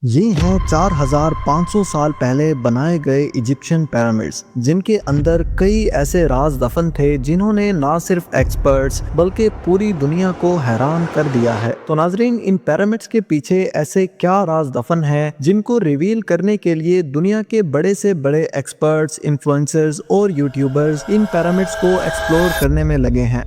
ये हैं 4500 साल पहले बनाए गए इजिप्शियन पिरामिड्स, जिनके अंदर कई ऐसे राज दफन थे जिन्होंने ना सिर्फ एक्सपर्ट्स बल्कि पूरी दुनिया को हैरान कर दिया है। तो नाजरीन, इन पिरामिड्स के पीछे ऐसे क्या राज दफन हैं जिनको रिवील करने के लिए दुनिया के बड़े से बड़े एक्सपर्ट्स, इन्फ्लुएंसर्स और यूट्यूबर्स इन पिरामिड्स को एक्सप्लोर करने में लगे हैं।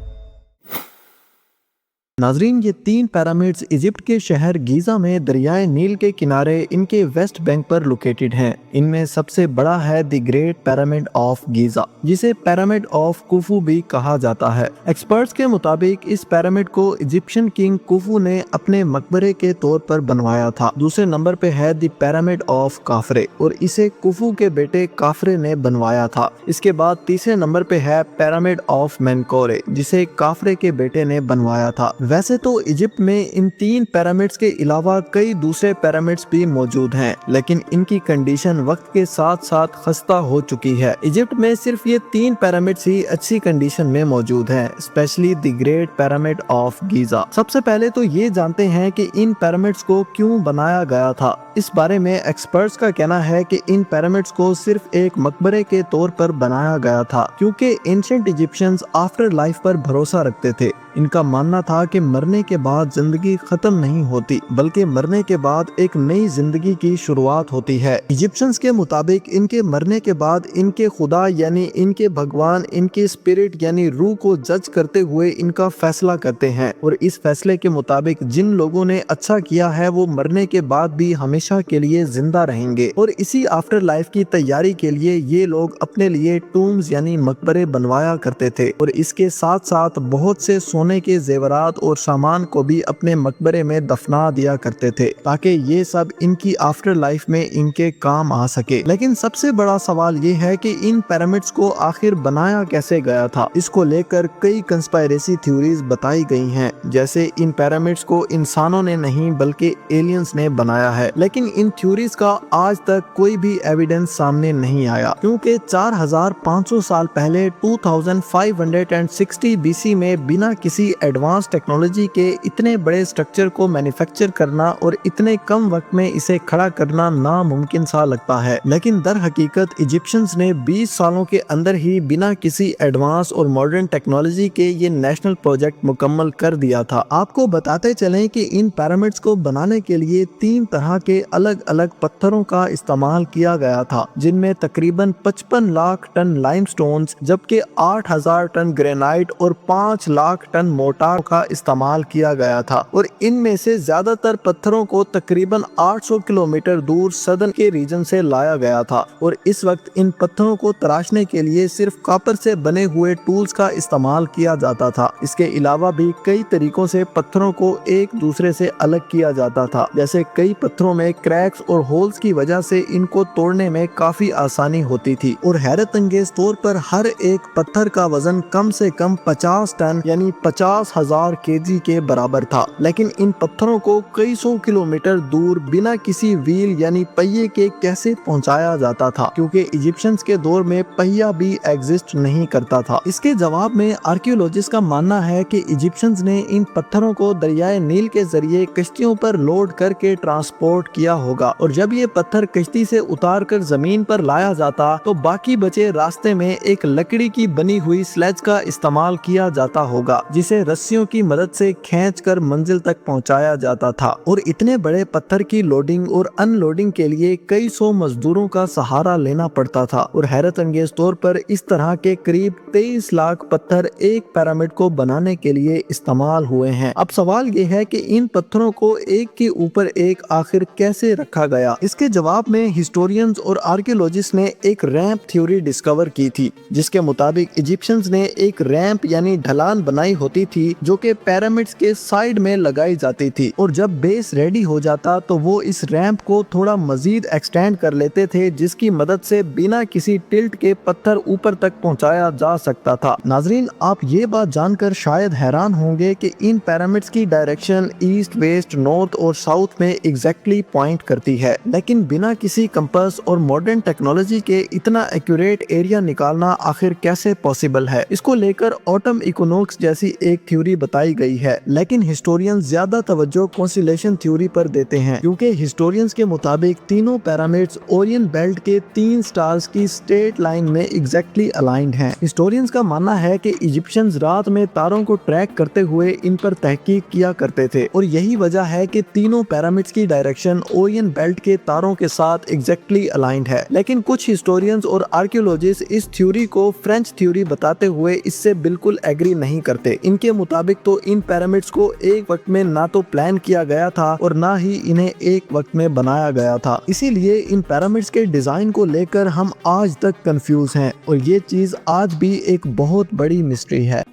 नाजरीन, ये 3 पिरामिड्स इजिप्ट के शहर गीजा में दरियाए नील के किनारे इनके वेस्ट बैंक पर लोकेटेड हैं। इनमें सबसे बड़ा है the great pyramid of Giza, जिसे पिरामिड ऑफ कुफू भी कहा जाता है। एक्सपर्ट्स के मुताबिक इस पिरामिड को इजिप्शियन किंग कुफू ने अपने मकबरे के तौर पर बनवाया था। दूसरे नंबर पे है द पिरामिड ऑफ काफरे, और इसे कुफू के बेटे काफरे ने बनवाया था। इसके बाद तीसरे नंबर पे है पिरामिड ऑफ मेनकोरे, जिसे काफरे के बेटे ने बनवाया था। वैसे तो इजिप्ट में इन 3 पिरामिड्स के अलावा कई दूसरे पिरामिड्स भी मौजूद हैं, लेकिन इनकी कंडीशन वक्त के साथ साथ खस्ता हो चुकी है। इजिप्ट में सिर्फ ये 3 पिरामिड्स ही अच्छी कंडीशन में मौजूद हैं, specially the great pyramid of Giza. सबसे पहले तो ये जानते हैं कि इन पिरामिड्स को क्यों बनाया गया था। इस बारे में एक्सपर्ट्स का कहना है कि इन पिरामिड्स को सिर्फ एक मकबरे के तौर पर बनाया गया था, क्योंकि एंशिएंट इजिप्शियंस आफ्टर लाइफ पर भरोसा रखते थे। इनका मानना था कि मरने के बाद जिंदगी खत्म नहीं होती, बल्कि मरने के बाद एक नई जिंदगी की शुरुआत होती है। इजिप्शियंस के मुताबिक इनके मरने के बाद इनके खुदा यानी इनके भगवान इनके स्पिरिट यानी रूह को जज करते हुए इनका फैसला करते हैं, और इस फैसले के मुताबिक जिन लोगों ने अच्छा किया है वो मरने के बाद भी हमेशा के लिए जिंदा रहेंगे। और इसी आफ्टर लाइफ की तैयारी के लिए ये लोग अपने लिए टूम्स यानी मकबरे बनवाया करते थे, और इसके साथ साथ बहुत से सोने के जेवरात और सामान को भी अपने मकबरे में दफना दिया करते थे, ताकि ये सब इनकी आफ्टर लाइफ में इनके काम आ सके। लेकिन सबसे बड़ा सवाल ये है कि इन पिरामिड्स को आखिर बनाया कैसे गया था। इसको लेकर कई कंस्पायरेसी थ्योरीज बताई गई हैं, जैसे इन पिरामिड्स को इंसानों ने नहीं बल्कि एलियंस ने बनाया है। लेकिन इन थ्योरीज का आज तक कोई भी एविडेंस सामने नहीं आया, क्योंकि 4500 साल पहले 2560 बीसी में बिना किसी एडवांस टेक्नोलॉजी के इतने बड़े स्ट्रक्चर को मैन्युफैक्चर करना और इतने कम वक्त में इसे खड़ा करना नामुमकिन सा लगता है। लेकिन दर हकीकत इजिप्शियंस ने 20 सालों के अंदर ही बिना किसी एडवांस और मॉडर्न टेक्नोलॉजी के ये नेशनल प्रोजेक्ट मुकम्मल कर दिया था। आपको बताते चलें कि इन पिरामिड्स को बनाने के लिए 3 तरह के अलग अलग पत्थरों का इस्तेमाल किया गया था, जिनमें तकरीबन 55 लाख टन लाइमस्टोन्स, जबकि 8000 टन ग्रेनाइट और 5 लाख टन मोर्टार का इस्तेमाल किया गया था। और इनमें से ज्यादातर पत्थरों को तकरीबन 800 किलोमीटर दूर सदन के रीजन से लाया गया था, और इस वक्त इन पत्थरों को तराशने के लिए सिर्फ कॉपर से बने हुए टूल्स का इस्तेमाल किया जाता था। इसके अलावा भी कई तरीकों से पत्थरों को एक दूसरे से अलग किया जाता था, जैसे कई पत्थरों में क्रैक्स और होल्स की वजह से इनको तोड़ने में काफी आसानी होती थी। और हैरत अंगेज तौर पर हर एक पत्थर का वजन कम से कम 50 टन यानी 50,000 केजी के बराबर था। लेकिन इन पत्थरों को कई सौ किलोमीटर दूर बिना किसी व्हील यानी पहिए के कैसे पहुंचाया जाता था, क्योंकि इजिप्शियंस के दौर में पहिया भी एग्जिस्ट नहीं करता था। इसके जवाब में आर्कियोलॉजिस्ट का मानना है कि इजिप्शियंस ने इन पत्थरों को दरियाए नील के जरिए कश्तियों पर लोड करके ट्रांसपोर्ट किया होगा, और जब ये पत्थर कश्ती से उतार कर जमीन पर लाया जाता तो बाकी बचे रास्ते में एक लकड़ी की बनी हुई स्लेज का इस्तेमाल किया जाता होगा, जिसे रस्सियों की मदद से खींचकर मंजिल तक पहुंचाया जाता था। और इतने बड़े पत्थर की लोडिंग और अनलोडिंग के लिए कई सौ मजदूरों का सहारा लेना पड़ता था, और हैरत अंगेज तौर पर इस तरह के करीब 23 लाख पत्थर एक पिरामिड को बनाने के लिए इस्तेमाल हुए हैं। अब सवाल ये है कि इन पत्थरों को एक के ऊपर एक आखिर कैसे रखा गया। इसके जवाब में हिस्टोरियंस और आर्कियोलॉजिस्ट ने एक रैंप थ्योरी डिस्कवर की थी, जिसके मुताबिक इजिप्शियंस ने एक रैंप यानी ढलान बनाई होती थी, जो कि पिरामिड्स के साइड में लगाई जाती थी, और जब बेस रेडी हो जाता तो वो इस रैंप को थोड़ा मजीद एक्सटेंड कर लेते थे, जिसकी मदद से बिना किसी टिल्ट के पत्थर ऊपर तक पहुंचाया जा सकता था। नाजरीन, आप ये बात जानकर शायद हैरान होंगे कि इन पिरामिड्स की डायरेक्शन ईस्ट, वेस्ट, नॉर्थ और साउथ में एग्जैक्टली पॉइंट करती है, लेकिन बिना किसी कंपास और मॉडर्न टेक्नोलॉजी के इतना एक्यूरेट एरिया निकालना आखिर कैसे पॉसिबल है। इसको लेकर ऑटम इकोनॉक्स जैसी एक थ्योरी बताई गई है, लेकिन हिस्टोरियंस ज्यादा तवज्जो कॉन्स्टेलेशन थ्योरी पर देते हैं, क्योंकि हिस्टोरियंस के मुताबिक तीनों पिरामिड्स ओरियन बेल्ट के 3 स्टार्स की स्ट्रेट लाइन में एग्जैक्टली अलाइंड हैं। हिस्टोरियंस का मानना है कि इजिप्शियंस रात में तारों को ट्रैक करते हुए इन पर तहकीक किया करते थे और यही वजह है कि तीनों पिरामिड्स की डायरेक्शन ओरियन बेल्ट के तारों के साथ एग्जैक्टली अलाइंड है। लेकिन कुछ हिस्टोरियंस और आर्कियोलॉजिस्ट इस थ्योरी को फ्रेंच थ्योरी बताते हुए इससे बिल्कुल एग्री नहीं करते। इनके मुताबिक तो इन पिरामिड्स को एक वक्त में ना तो प्लान किया गया था और ना ही इन्हें एक वक्त में बनाया गया था। इसीलिए इन पिरामिड्स के डिजाइन को लेकर हम आज तक कंफ्यूज हैं और ये चीज आज भी एक बहुत बड़ी मिस्ट्री है।